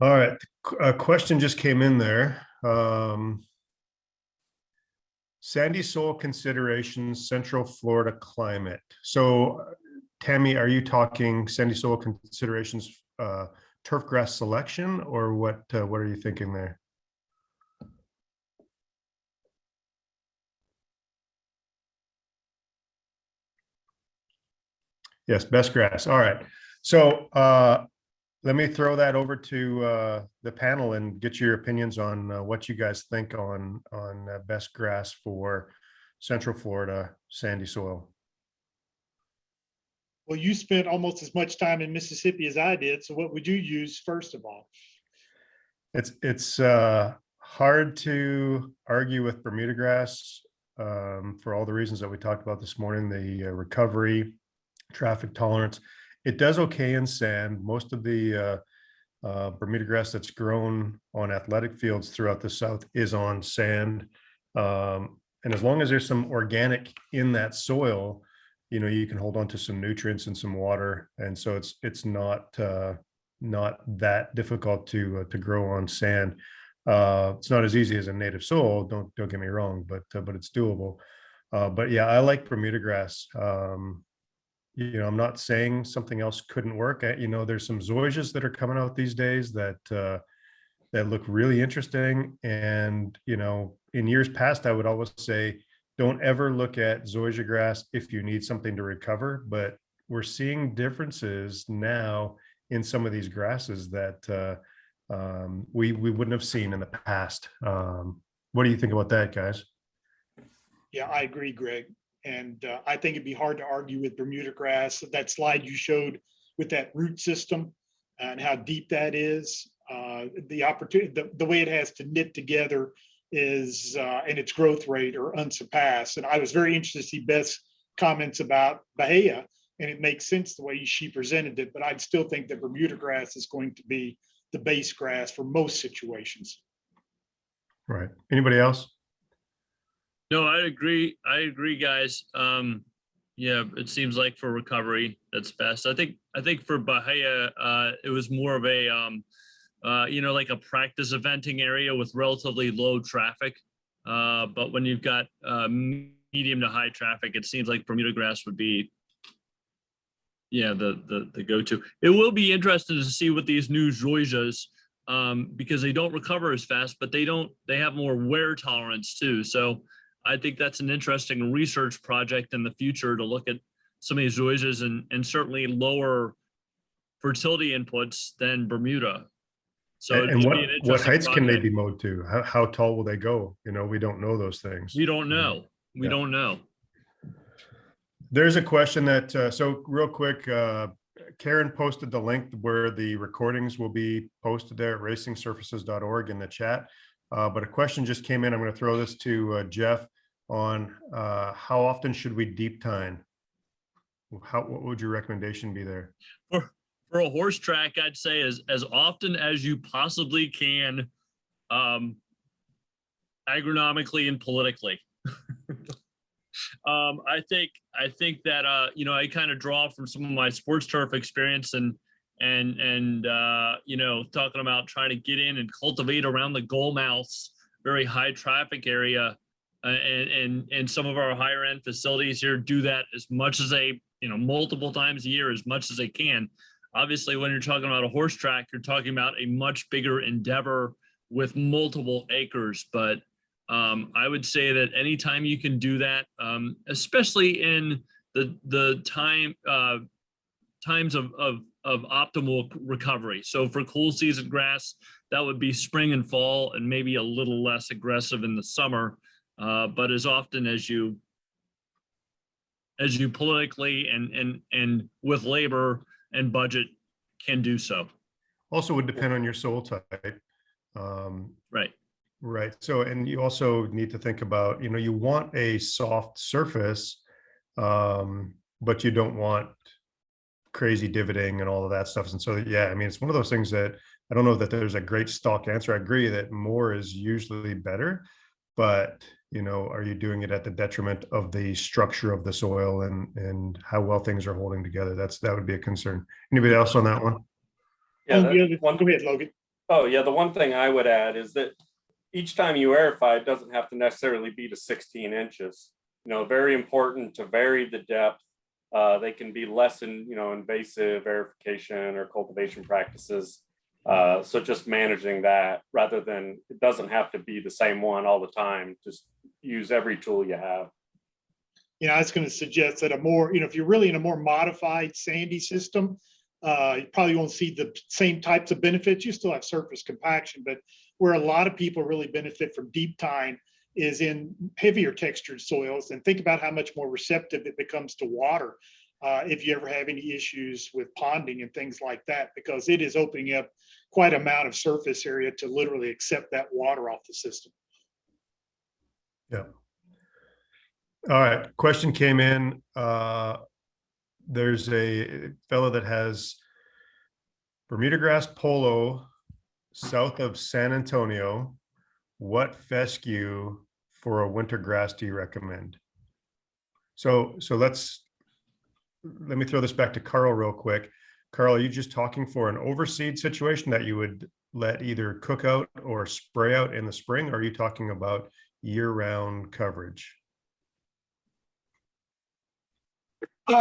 All right. A question just came in there. Sandy soil considerations, Central Florida climate. So, Tammy, are you talking sandy soil considerations, turf grass selection, or what? What are you thinking there? Yes, best grass. All right. So let me throw that over to the panel and get your opinions on what you guys think on best grass for Central Florida sandy soil. Well, you spent almost as much time in Mississippi as I did. So what would you use first of all? It's hard to argue with Bermuda grass for all the reasons that we talked about this morning, the recovery, traffic tolerance. It does okay in sand. Most of the Bermuda grass that's grown on athletic fields throughout the South is on sand. And as long as there's some organic in that soil, you can hold on to some nutrients and some water. And so it's not that difficult to grow on sand. It's not as easy as a native soil. Don't get me wrong, but it's doable. But yeah, I like Bermuda grass. I'm not saying something else couldn't work. There's some zoysias that are coming out these days that look really interesting. And in years past, I would always say, don't ever look at zoysia grass if you need something to recover. But we're seeing differences now in some of these grasses that we wouldn't have seen in the past. What do you think about that, guys? Yeah, I agree, Greg. And I think it'd be hard to argue with Bermuda grass. That slide you showed with that root system and how deep that is, the opportunity, the way it has to knit together is, and its growth rate are unsurpassed. And I was very interested to see Beth's comments about Bahia, and it makes sense the way she presented it, but I'd still think that Bermuda grass is going to be the base grass for most situations. Right. Anybody else? No, I agree, guys. Yeah, it seems like for recovery, that's best. I think for Bahia, it was more of a, like a practice eventing area with relatively low traffic. But when you've got medium to high traffic, it seems like Bermuda grass would be, the go-to. It will be interesting to see what these new zoysias, because they don't recover as fast, but they have more wear tolerance too. So I think that's an interesting research project in the future to look at some of these zoysias and certainly lower fertility inputs than Bermuda. So and what heights can they be mowed to? How tall will they go? We don't know those things. We don't know. We don't know. There's a question that, so real quick, Karen posted the link where the recordings will be posted there at racingsurfaces.org in the chat. But a question just came in. I'm going to throw this to Jeff on how often should we deep tine? What would your recommendation be there? For a horse track, I'd say as often as you possibly can, agronomically and politically. I think that I kind of draw from some of my sports turf experience and talking about trying to get in and cultivate around the goal mouths, very high traffic area, and some of our higher end facilities here do that as much as they multiple times a year, as much as they can. Obviously, when you're talking about a horse track, you're talking about a much bigger endeavor with multiple acres, but I would say that anytime you can do that, especially in the times of optimal recovery. So for cool season grass, that would be spring and fall, and maybe a little less aggressive in the summer. But as often as you politically and with labor and budget can do so. Also would depend on your soil type. Right. Right. So, and you also need to think about, you want a soft surface, but you don't want crazy divoting and all of that stuff. And so, yeah, I mean, it's one of those things that I don't know that there's a great stock answer. I agree that more is usually better, but, are you doing it at the detriment of the structure of the soil and how well things are holding together? That would be a concern. Anybody else on that one? Yeah, go ahead, Logan. Oh, yeah, the one thing I would add is that each time you aerify, it doesn't have to necessarily be to 16 inches. Very important to vary the depth. They can be less invasive aerification or cultivation practices. So just managing that rather than, it doesn't have to be the same one all the time. Just use every tool you have. I was going to suggest that if you're really in a more modified sandy system, you probably won't see the same types of benefits. You still have surface compaction, but where a lot of people really benefit from deep tine is in heavier textured soils. And think about how much more receptive it becomes to water if you ever have any issues with ponding and things like that, because it is opening up quite an amount of surface area to literally accept that water off the system. Yeah. All right. Question came in. There's a fellow that has Bermuda grass polo south of San Antonio. What fescue for a winter grass do you recommend? So let me throw this back to Carl real quick. Carl, are you just talking for an overseed situation that you would let either cook out or spray out in the spring? Or are you talking about year-round coverage?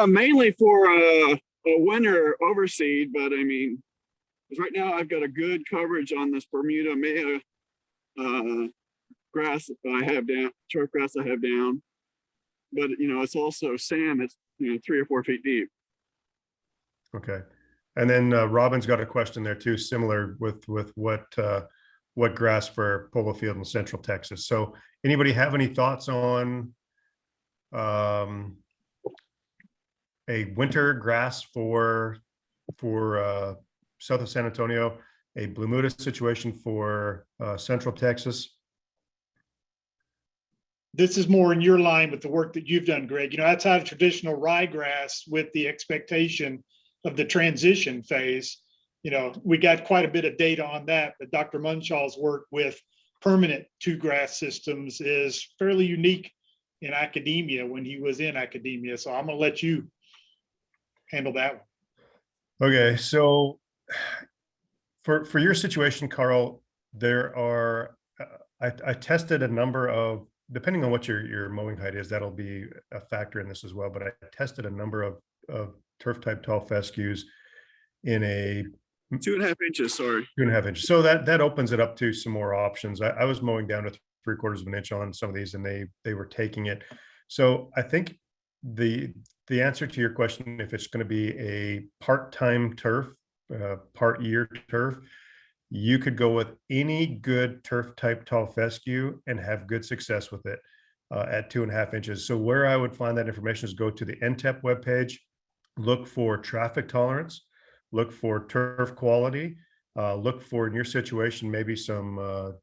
Mainly for a winter overseed, but I mean, 'cause right now I've got a good coverage on this Bermuda Maya grass I have down, turf grass I have down. But it's also sand that's 3 or 4 feet deep. Okay. And then Robin's got a question there too, similar with what grass for polo field in Central Texas. So anybody have any thoughts on a winter grass for south of San Antonio, a Bermuda situation for Central Texas? This is more in your line with the work that you've done, Greg. Outside of traditional ryegrass with the expectation of the transition phase, we got quite a bit of data on that, but Dr. Munshaw's work with permanent two grass systems is fairly unique in academia when he was in academia. So I'm going to let you handle that one. Okay, so for your situation, Carl, there are I tested a number of, depending on what your mowing height is, that'll be a factor in this as well. But I tested a number of turf type tall fescues in a 2.5 inches. Sorry. 2.5 inches. So that opens it up to some more options. I was mowing down to 3/4 of an inch on some of these, and they were taking it. So I think the answer to your question, if it's going to be a part-time turf, part year turf, you could go with any good turf type tall fescue and have good success with it at 2.5 inches. So where I would find that information is go to the NTEP webpage, look for traffic tolerance, look for turf quality, look for, in your situation, maybe some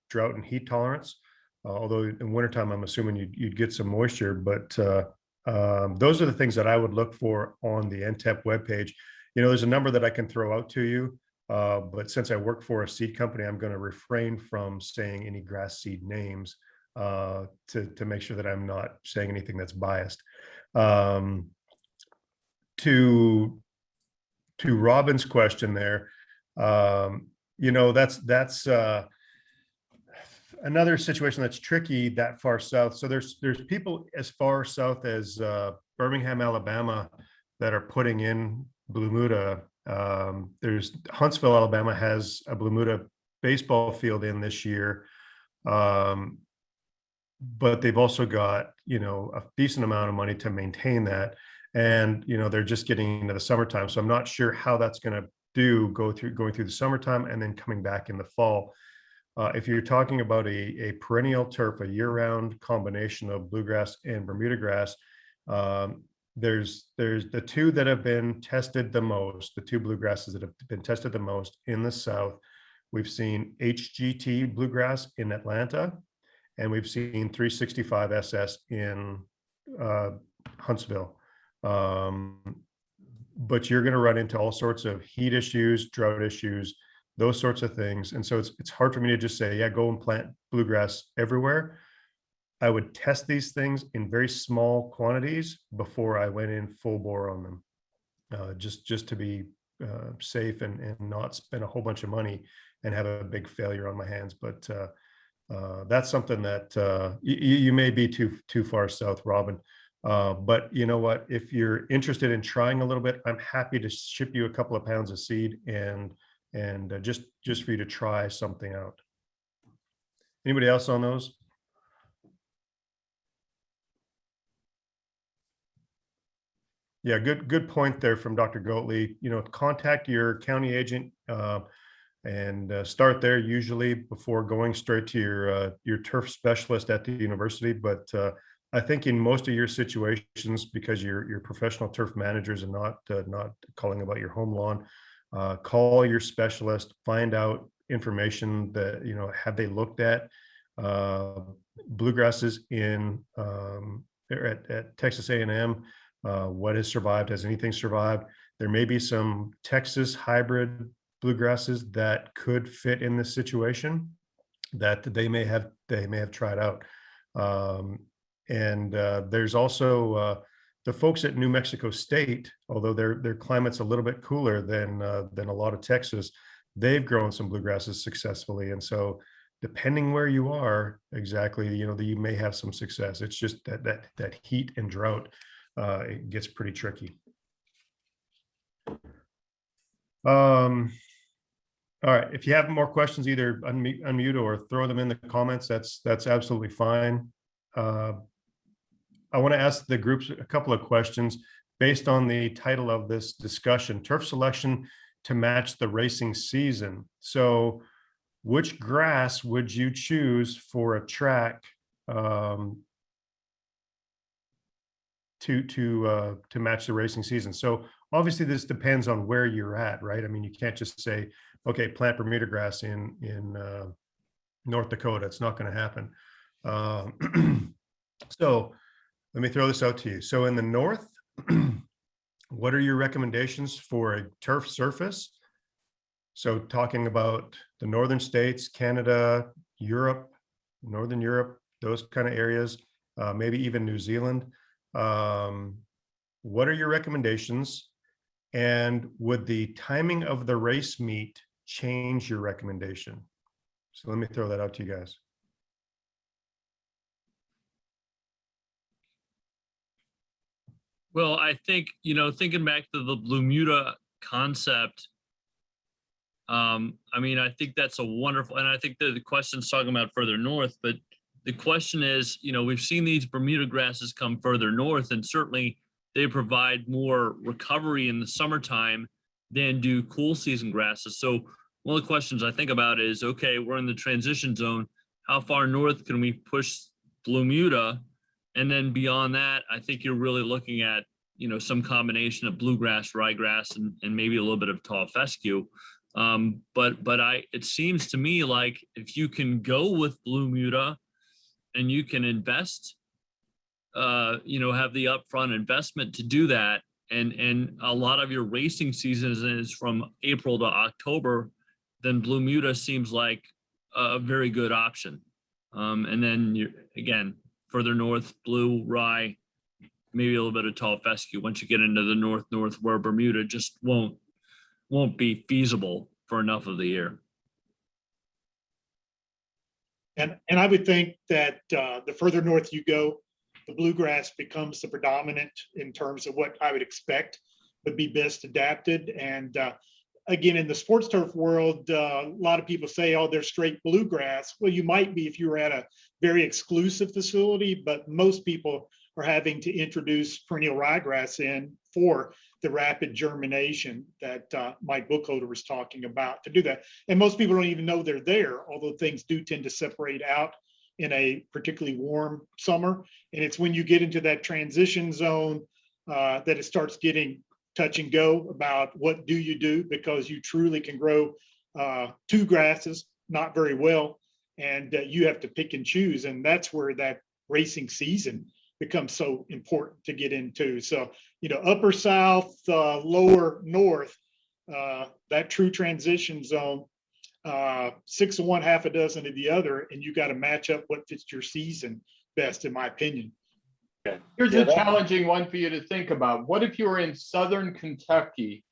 drought and heat tolerance. Although in wintertime, I'm assuming you'd get some moisture, but those are the things that I would look for on the NTEP webpage. There's a number that I can throw out to you, but since I work for a seed company, I'm going to refrain from saying any grass seed names to make sure that I'm not saying anything that's biased. To Robin's question there, that's another situation that's tricky that far south. So there's people as far south as Birmingham, Alabama, that are putting in Bermuda. There's Huntsville, Alabama has a Bermuda baseball field in this year, but they've also got a decent amount of money to maintain that, and they're just getting into the summertime. So I'm not sure how that's going to going through the summertime and then coming back in the fall. If you're talking about a perennial turf, a year-round combination of bluegrass and Bermuda grass, there's the two that have been tested the most, the two bluegrasses that have been tested the most in the South. We've seen HGT bluegrass in Atlanta, and we've seen 365 SS in Huntsville. But you're going to run into all sorts of heat issues, drought issues, those sorts of things. And so it's hard for me to just say, yeah, go and plant bluegrass everywhere. I would test these things in very small quantities before I went in full bore on them, just to be safe and not spend a whole bunch of money and have a big failure on my hands. But that's something that you may be too far south, Robin. But you know what? If you're interested in trying a little bit, I'm happy to ship you a couple of pounds of seed and just for you to try something out. Anybody else on those? Yeah, good point there from Dr. Goatley. You know, contact your county agent and start there usually before going straight to your turf specialist at the university. But I think in most of your situations, because you're professional turf managers and not calling about your home lawn, call your specialist, find out information that, you know, have they looked at bluegrasses in at Texas A&M. What has survived? Has anything survived? There may be some Texas hybrid bluegrasses that could fit in this situation that they may have tried out. And there's also the folks at New Mexico State, although their climate's a little bit cooler than a lot of Texas, they've grown some bluegrasses successfully. And so depending where you are exactly, you know, you may have some success. It's just that heat and drought, it gets pretty tricky. All right, if you have more questions, either unmute or throw them in the comments. That's absolutely fine. I want to ask the groups a couple of questions based on the title of this discussion: turf selection to match the racing season. So which grass would you choose for a track to match the racing season? So obviously this depends on where you're at, right? I mean, you can't just say, okay, plant Bermuda grass in North Dakota. It's not going to happen. So let me throw this out to you. So in the north, what are your recommendations for a turf surface? So talking about the northern states, Canada, Europe, Northern Europe, those kind of areas, maybe even New Zealand. What are your recommendations? And would the timing of the race meet change your recommendation? So let me throw that out to you guys. Well, I think, you know, thinking back to the Bermuda concept, I mean, I think that's a wonderful, and I think the question's talking about further north, but the question is, you know, we've seen these Bermuda grasses come further north, and certainly they provide more recovery in the summertime than do cool season grasses. So one of the questions I think about is, okay, we're in the transition zone. How far north can we push Bermuda? And then beyond that, I think you're really looking at, you know, some combination of bluegrass, ryegrass, and maybe a little bit of tall fescue. But it seems to me like if you can go with Bermuda and you can invest, you know, have the upfront investment to do that, and a lot of your racing season is from April to October, then Bermuda seems like a very good option. And then you again, further north, blue, rye, maybe a little bit of tall fescue. Once you get into the north where Bermuda just won't be feasible for enough of the year. And I would think that the further north you go, the bluegrass becomes the predominant in terms of what I would expect would be best adapted. And again, in the sports turf world, a lot of people say, oh, they're straight bluegrass. Well, you might be if you were at a very exclusive facility, but most people are having to introduce perennial ryegrass in for the rapid germination that Mike Bookholder was talking about to do that. And most people don't even know they're there, although things do tend to separate out in a particularly warm summer. And it's when you get into that transition zone that it starts getting touch and go about what do you do, because you truly can grow two grasses not very well, and you have to pick and choose. And that's where that racing season becomes so important to get into. So, you know, upper south, lower north, that true transition zone, 6 of one, half a dozen of the other, and you got to match up what fits your season best, in my opinion. Here's a challenging one for you to think about. What if you were in Southern Kentucky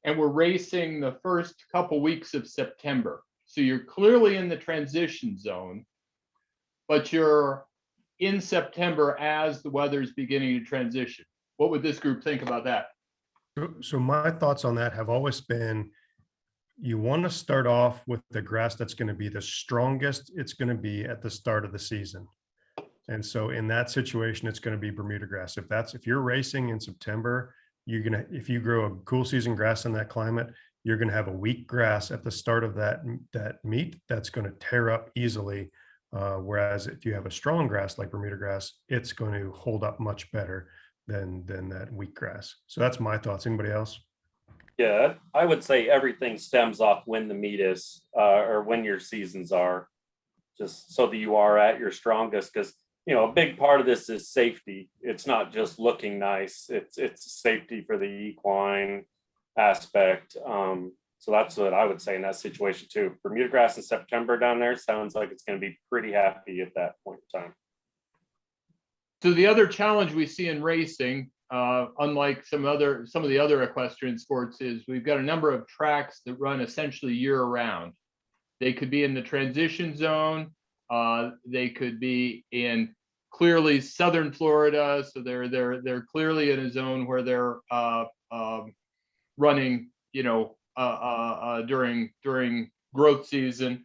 and we're racing the first couple weeks of September? So you're clearly in the transition zone, but you're in September as the weather's beginning to transition. What would this group think about that? So my thoughts on that have always been, you want to start off with the grass that's going to be the strongest it's going to be at the start of the season. And so in that situation, it's going to be Bermuda grass. If you're racing in September, if you grow a cool season grass in that climate, you're going to have a weak grass at the start of that meet that's going to tear up easily. Whereas if you have a strong grass like Bermuda grass, it's going to hold up much better than that weak grass. So that's my thoughts. Anybody else? Yeah, I would say everything stems off when the meet is, or when your seasons are, just so that you are at your strongest. Because a big part of this is safety. It's not just looking nice. It's safety for the equine aspect. So that's what I would say in that situation too. Bermuda grass in September down there sounds like it's going to be pretty happy at that point in time. So the other challenge we see in racing, unlike some of the other equestrian sports, is we've got a number of tracks that run essentially year round. They could be in the transition zone. They could be in clearly southern Florida, so they're clearly in a zone where they're running, during growth season,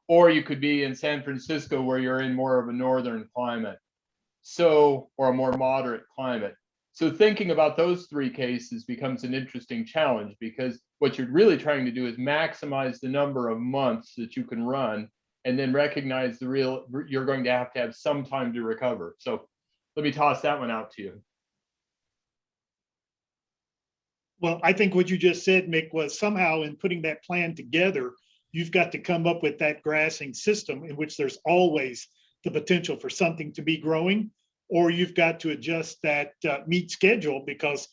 or you could be in San Francisco where you're in more of a northern climate. So, or a more moderate climate. So thinking about those three cases becomes an interesting challenge, because what you're really trying to do is maximize the number of months that you can run, and then recognize you're going to have some time to recover. So let me toss that one out to you. Well, I think what you just said, Mick, was somehow in putting that plan together, you've got to come up with that grassing system in which there's always the potential for something to be growing, or you've got to adjust that meet schedule, because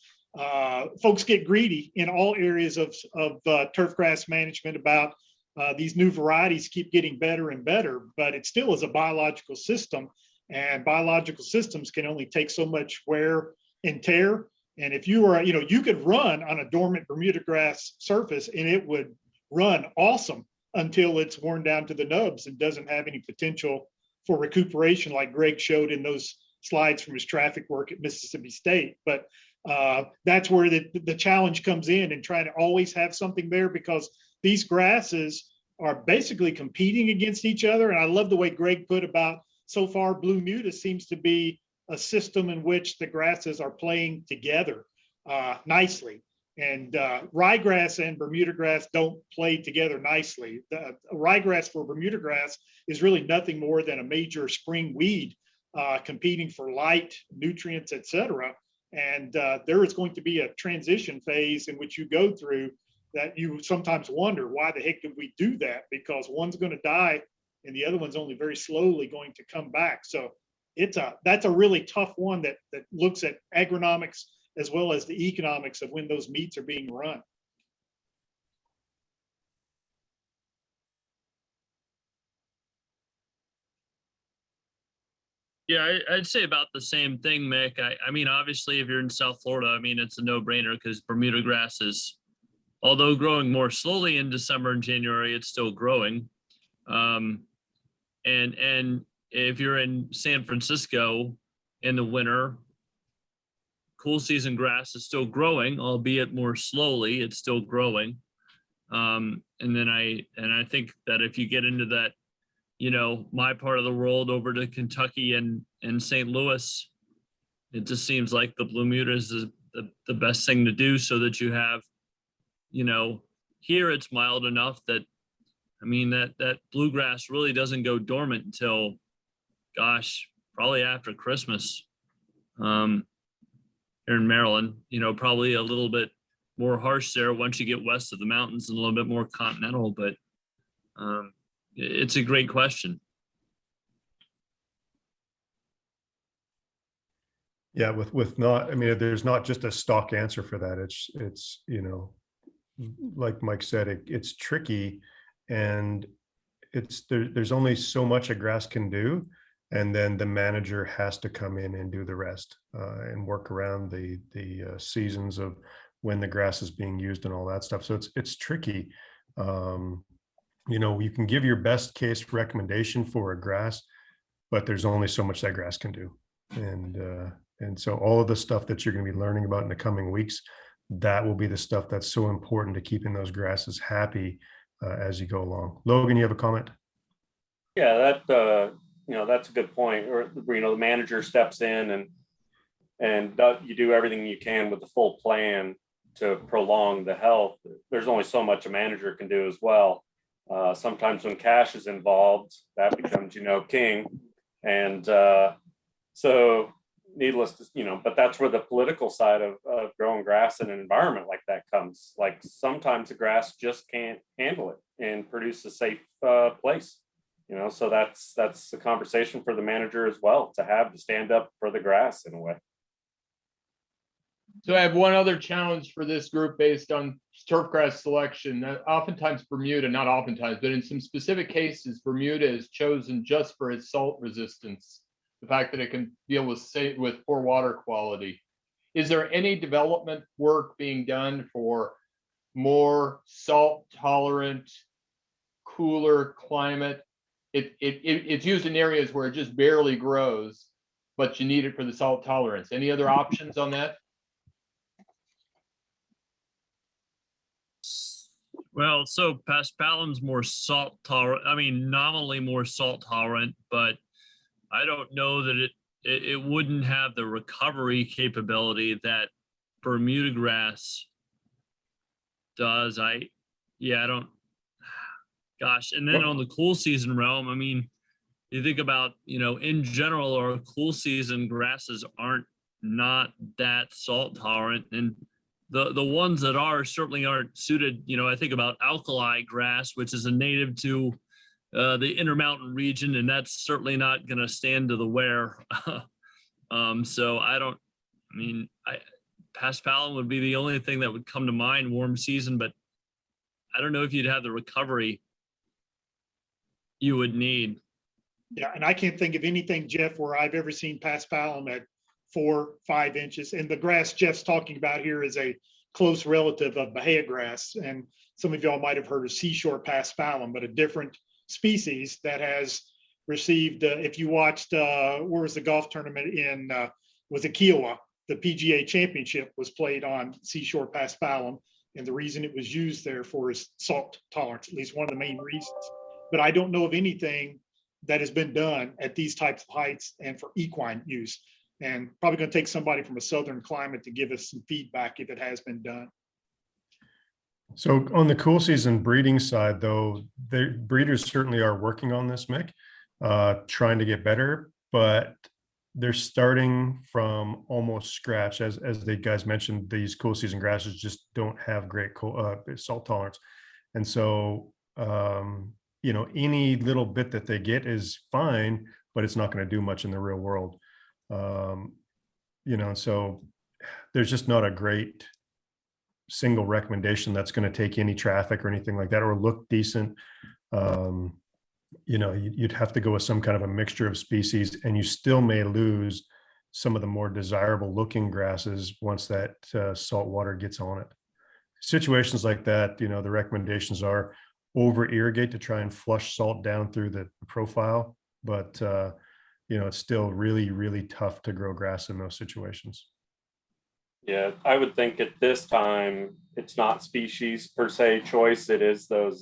folks get greedy in all areas of turf grass management about these new varieties keep getting better and better, but it still is a biological system, and biological systems can only take so much wear and tear. And if you were, you could run on a dormant Bermuda grass surface and it would run awesome until it's worn down to the nubs and doesn't have any potential for recuperation, like Greg showed in those slides from his traffic work at Mississippi State. But that's where the challenge comes in, and trying to always have something there, because these grasses are basically competing against each other. And I love the way Greg put about, so far Bermuda seems to be a system in which the grasses are playing together nicely. And ryegrass and Bermuda grass don't play together nicely. The ryegrass for Bermuda grass is really nothing more than a major spring weed competing for light, nutrients, etc. And there is going to be a transition phase in which you go through that you sometimes wonder, why the heck did we do that? Because one's going to die and the other one's only very slowly going to come back. So that's a really tough one that looks at agronomics as well as the economics of when those meets are being run. Yeah, I'd say about the same thing, Mick. I mean, obviously, if you're in South Florida, I mean, it's a no-brainer, because Bermuda grass is, although growing more slowly in December and January, it's still growing. And if you're in San Francisco in the winter, cool season grass is still growing, albeit more slowly. It's still growing. And I think that if you get into that, my part of the world over to Kentucky and St. Louis, it just seems like the Bermuda is the best thing to do, so that you have, here it's mild enough that, I mean, that bluegrass really doesn't go dormant until, gosh, probably after Christmas. Here in Maryland, probably a little bit more harsh there once you get west of the mountains, and a little bit more continental, but it's a great question. Yeah, with not, I mean, there's not just a stock answer for that. It's like Mike said, it's tricky, and there's only so much a grass can do, and then the manager has to come in and do the rest and work around the seasons of when the grass is being used and all that stuff. So it's tricky. you know, you can give your best case recommendation for a grass, but there's only so much that grass can do. And so all of the stuff that you're going to be learning about in the coming weeks, that will be the stuff that's so important to keeping those grasses happy as you go along. Logan, you have a comment? Yeah, you know, that's a good point. Or, you know, the manager steps in and you do everything you can with the full plan to prolong the health. There's only so much a manager can do as well. Sometimes when cash is involved, that becomes, you know, king. And so needless to, you know, but that's where the political side of growing grass in an environment like that comes. Like sometimes the grass just can't handle it and produce a safe place, you know, so that's the conversation for the manager as well, to stand up for the grass in a way. So I have one other challenge for this group based on turfgrass selection. Oftentimes Bermuda, not oftentimes, but in some specific cases, Bermuda is chosen just for its salt resistance. The fact that it can deal with poor water quality. Is there any development work being done for more salt tolerant, cooler climate? It's used in areas where it just barely grows, but you need it for the salt tolerance. Any other options on that? Well, so paspalum's more salt tolerant. I mean, nominally more salt tolerant, but I don't know that it wouldn't have the recovery capability that Bermuda grass does. I don't. Gosh, and then on the cool season realm, I mean, you think about, you know, in general, our cool season grasses aren't not that salt tolerant, and the ones that are certainly aren't suited. You know, I think about alkali grass, which is a native to the Intermountain region, and that's certainly not going to stand to the wear. So paspalum would be the only thing that would come to mind warm season, but I don't know if you'd have the recovery you would need. Yeah, and I can't think of anything, Jeff, where I've ever seen paspalum at 4-5 inches. And the grass Jeff's talking about here is a close relative of Bahia grass. And some of y'all might have heard of seashore paspalum, but a different species that has received, if you watched, where was the golf tournament in, was it Kiowa? The PGA championship was played on seashore paspalum. And the reason it was used there for is salt tolerance, at least one of the main reasons. But I don't know of anything that has been done at these types of heights and for equine use. And probably going to take somebody from a southern climate to give us some feedback if it has been done. So on the cool season breeding side, though, the breeders certainly are working on this, Mick, trying to get better, but they're starting from almost scratch. As the guys mentioned, these cool season grasses just don't have great salt tolerance. And so, you know, any little bit that they get is fine, but it's not going to do much in the real world. You know, so there's just not a great single recommendation that's going to take any traffic or anything like that, or look decent. You know, you'd have to go with some kind of a mixture of species, and you still may lose some of the more desirable looking grasses once that salt water gets on it. Situations like that, you know, the recommendations are over irrigate to try and flush salt down through the profile, but you know, it's still really, really tough to grow grass in those situations. Yeah, I would think at this time, it's not species per se choice. It is those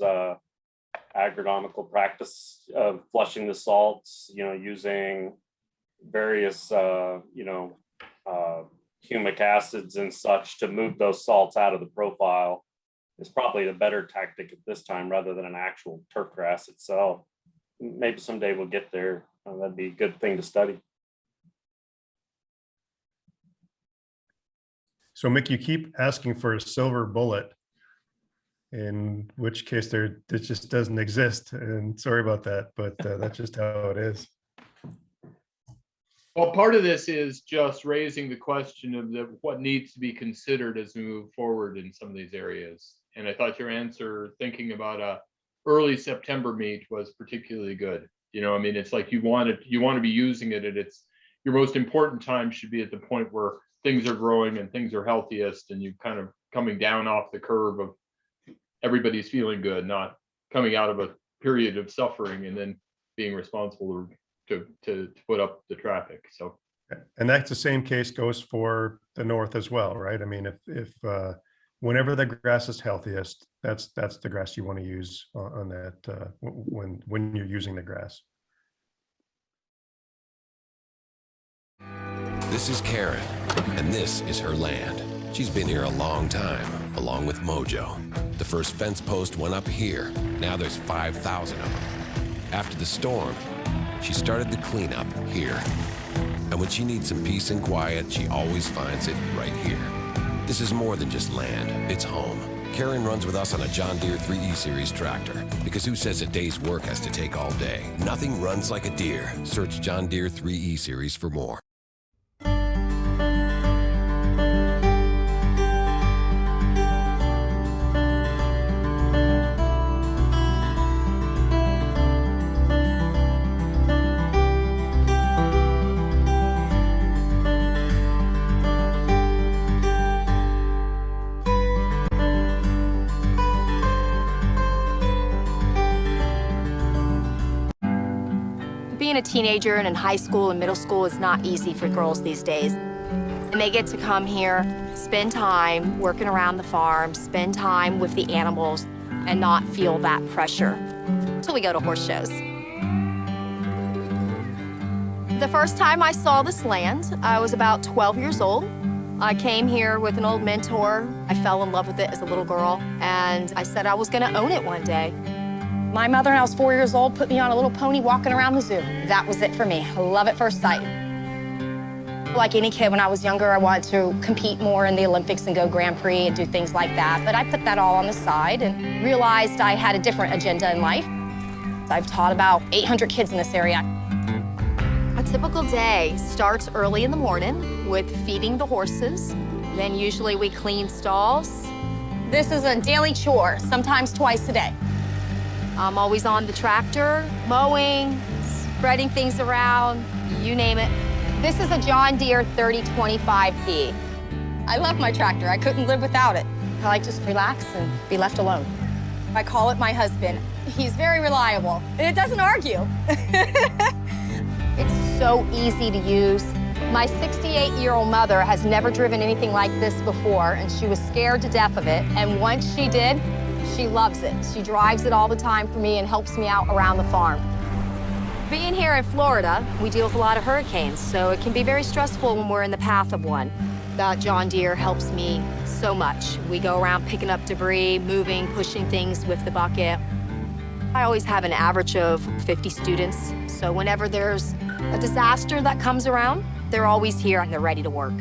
agronomical practice of flushing the salts, you know, using various, you know, humic acids and such to move those salts out of the profile is probably the better tactic at this time rather than an actual turf grass itself. Maybe someday we'll get there. That'd be a good thing to study. So Mick, you keep asking for a silver bullet, in which case it just doesn't exist. And sorry about that, but that's just how it is. Well, part of this is just raising the question of what needs to be considered as we move forward in some of these areas. And I thought your answer, thinking about a early September meet, was particularly good. You know, I mean, it's like you want to be using it at your most important time should be at the point where things are growing and things are healthiest, and you kind of coming down off the curve of everybody's feeling good, not coming out of a period of suffering and then being responsible to put up the traffic. So And that's the same case goes for the north as well, right? I mean, if whenever the grass is healthiest, that's the grass you want to use on that when you're using the grass. This is Karen, and this is her land. She's been here a long time, along with Mojo. The first fence post went up here. Now there's 5,000 of them. After the storm, she started the cleanup here. And when she needs some peace and quiet, she always finds it right here. This is more than just land, it's home. Karen runs with us on a John Deere 3E Series tractor, because who says a day's work has to take all day? Nothing runs like a Deere. Search John Deere 3E Series for more. Being a teenager and in high school and middle school is not easy for girls these days. And they get to come here, spend time working around the farm, spend time with the animals, and not feel that pressure until we go to horse shows. The first time I saw this land, I was about 12 years old. I came here with an old mentor. I fell in love with it as a little girl, and I said I was gonna own it one day. My mother, when I was 4 years old, put me on a little pony walking around the zoo. That was it for me. Love at first sight. Like any kid, when I was younger, I wanted to compete more in the Olympics and go Grand Prix and do things like that. But I put that all on the side and realized I had a different agenda in life. I've taught about 800 kids in this area. A typical day starts early in the morning with feeding the horses. Then usually we clean stalls. This is a daily chore, sometimes twice a day. I'm always on the tractor, mowing, spreading things around, you name it. This is a John Deere 3025P. I love my tractor. I couldn't live without it. I like to just relax and be left alone. I call it my husband. He's very reliable, and it doesn't argue. It's so easy to use. My 68-year-old mother has never driven anything like this before, and she was scared to death of it. And once she did, she loves it. She drives it all the time for me and helps me out around the farm. Being here in Florida, we deal with a lot of hurricanes, so it can be very stressful when we're in the path of one. That John Deere helps me so much. We go around picking up debris, moving, pushing things with the bucket. I always have an average of 50 students, so whenever there's a disaster that comes around, they're always here and they're ready to work.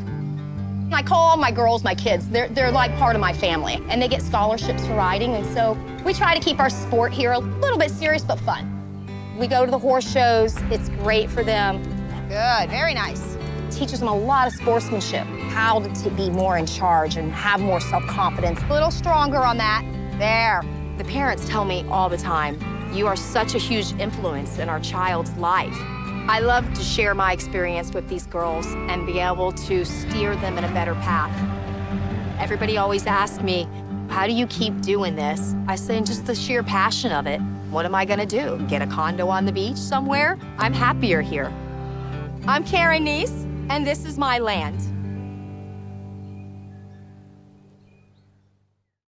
I call all my girls my kids. They're like part of my family, and they get scholarships for riding, and so we try to keep our sport here a little bit serious but fun. We go to the horse shows. It's great for them. Good, very nice. Teaches them a lot of sportsmanship, how to be more in charge and have more self-confidence. A little stronger on that. There. The parents tell me all the time, you are such a huge influence in our child's life. I love to share my experience with these girls and be able to steer them in a better path. Everybody always asks me, how do you keep doing this? I say, just the sheer passion of it. What am I gonna do? Get a condo on the beach somewhere? I'm happier here. I'm Karen Neese, and this is my land.